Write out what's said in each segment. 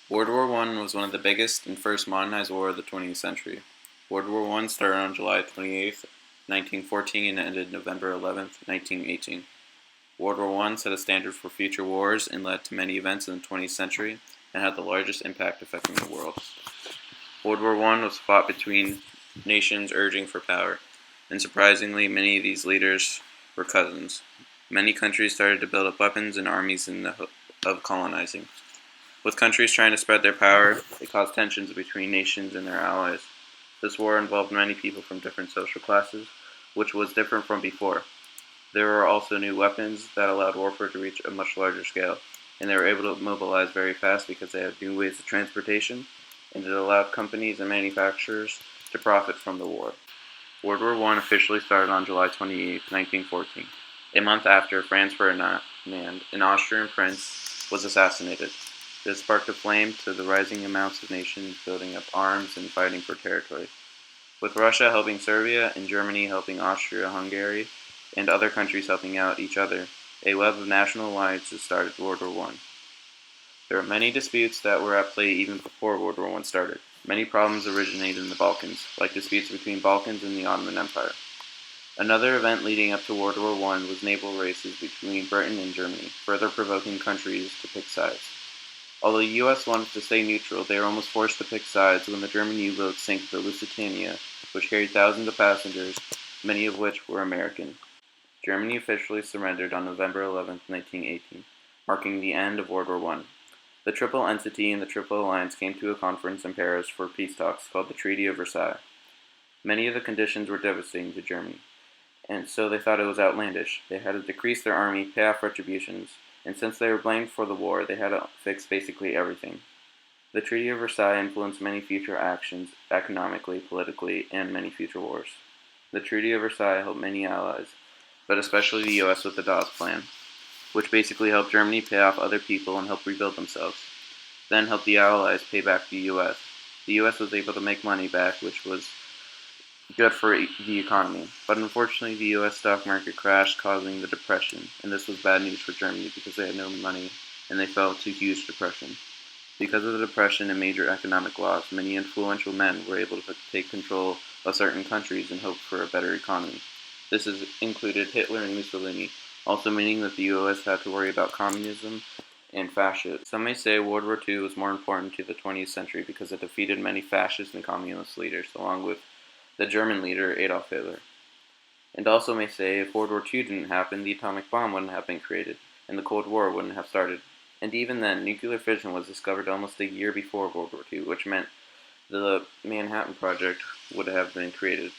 World War I was one of the biggest and first modernized war of the 20th century. World War I started on July 28, 1914 and ended November 11, 1918. World War I set a standard for future wars and led to many events in the 20th century and had the largest impact affecting the world. World War I was fought between nations urging for power, and surprisingly, many of these leaders were cousins. Many countries started to build up weapons and armies in the hope of colonizing. With countries trying to spread their power, it caused tensions between nations and their allies. This war involved many people from different social classes, which was different from before. There were also new weapons that allowed warfare to reach a much larger scale, and they were able to mobilize very fast because they had new ways of transportation, and it allowed companies and manufacturers to profit from the war. World War I officially started on July 28, 1914, a month after Franz Ferdinand, an Austrian prince, was assassinated. This sparked a flame to the rising amounts of nations building up arms and fighting for territory. With Russia helping Serbia and Germany helping Austria-Hungary and other countries helping out each other, a web of national alliances started World War I. There were many disputes that were at play even before World War I started. Many problems originated in the Balkans, like disputes between Balkans and the Ottoman Empire. Another event leading up to World War I was naval races between Britain and Germany, further provoking countries to pick sides. Although the U.S. wanted to stay neutral, they were almost forced to pick sides when the German U-boats sank the Lusitania, which carried thousands of passengers, many of which were American. Germany officially surrendered on November 11, 1918, marking the end of World War I. The Triple Entity and the Triple Alliance came to a conference in Paris for peace talks called the Treaty of Versailles. Many of the conditions were devastating to Germany, and so they thought it was outlandish. They had to decrease their army, pay off retributions, and since they were blamed for the war, they had to fix basically everything. The Treaty of Versailles influenced many future actions, economically, politically, and many future wars. The Treaty of Versailles helped many allies, but especially the U.S. with the Dawes Plan, which basically helped Germany pay off other people and help rebuild themselves, then helped the Allies pay back the U.S. The U.S. was able to make money back, which was good for the economy, but unfortunately the U.S. stock market crashed, causing the Depression, and this was bad news for Germany because they had no money and they fell into huge depression. Because of the Depression and major economic loss, many influential men were able to take control of certain countries and hope for a better economy. This has included Hitler and Mussolini, also meaning that the U.S. had to worry about communism and fascism. Some may say World War II was more important to the 20th century because it defeated many fascist and communist leaders, along with the German leader Adolf Hitler. And also may say if World War II didn't happen, the atomic bomb wouldn't have been created, and the Cold War wouldn't have started. And even then, nuclear fission was discovered almost a year before World War II, which meant the Manhattan Project would have been created.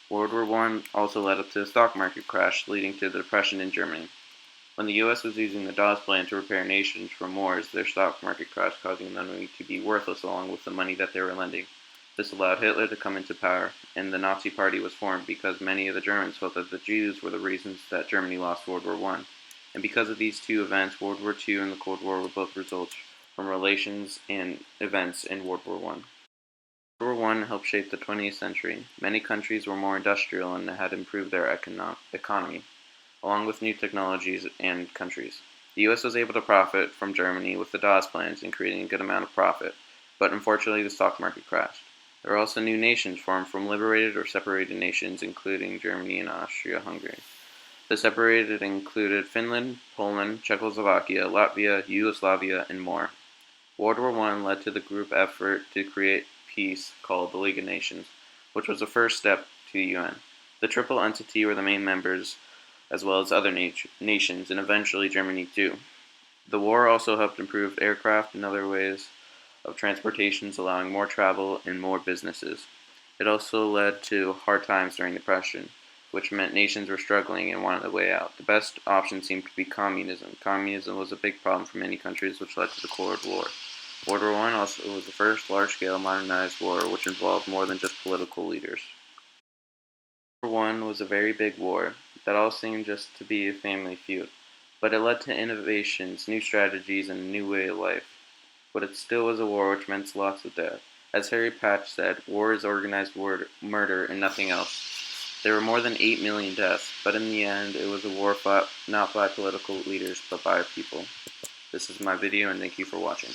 World War I also led up to the stock market crash, leading to the Depression in Germany. When the U.S. was using the Dawes Plan to repair nations from wars, their stock market crashed, causing them to be worthless along with the money that they were lending. This allowed Hitler to come into power, and the Nazi Party was formed because many of the Germans felt that the Jews were the reasons that Germany lost World War I. And because of these two events, World War II and the Cold War were both results from relations and events in World War I. World War I helped shape the 20th century. Many countries were more industrial and had improved their economy, along with new technologies and countries. The U.S. was able to profit from Germany with the Dawes plans and creating a good amount of profit, but unfortunately the stock market crashed. There were also new nations formed from liberated or separated nations, including Germany and Austria-Hungary. The separated included Finland, Poland, Czechoslovakia, Latvia, Yugoslavia, and more. World War I led to the group effort to create peace called the League of Nations, which was the first step to the UN. The Triple Entity were the main members, as well as other nations, and eventually Germany too. The war also helped improve aircraft and other ways of transportations, allowing more travel and more businesses. It also led to hard times during the Depression, which meant nations were struggling and wanted a way out. The best option seemed to be communism. Communism was a big problem for many countries, which led to the Cold War. World War I also was the first large-scale modernized war, which involved more than just political leaders. World War I was a very big war that all seemed just to be a family feud, but it led to innovations, new strategies, and a new way of life. But it still was a war which meant lots of death. As Harry Patch said, war is organized murder and nothing else. There were more than 8 million deaths, but in the end, it was a war fought not by political leaders, but by people. This is my video, and thank you for watching.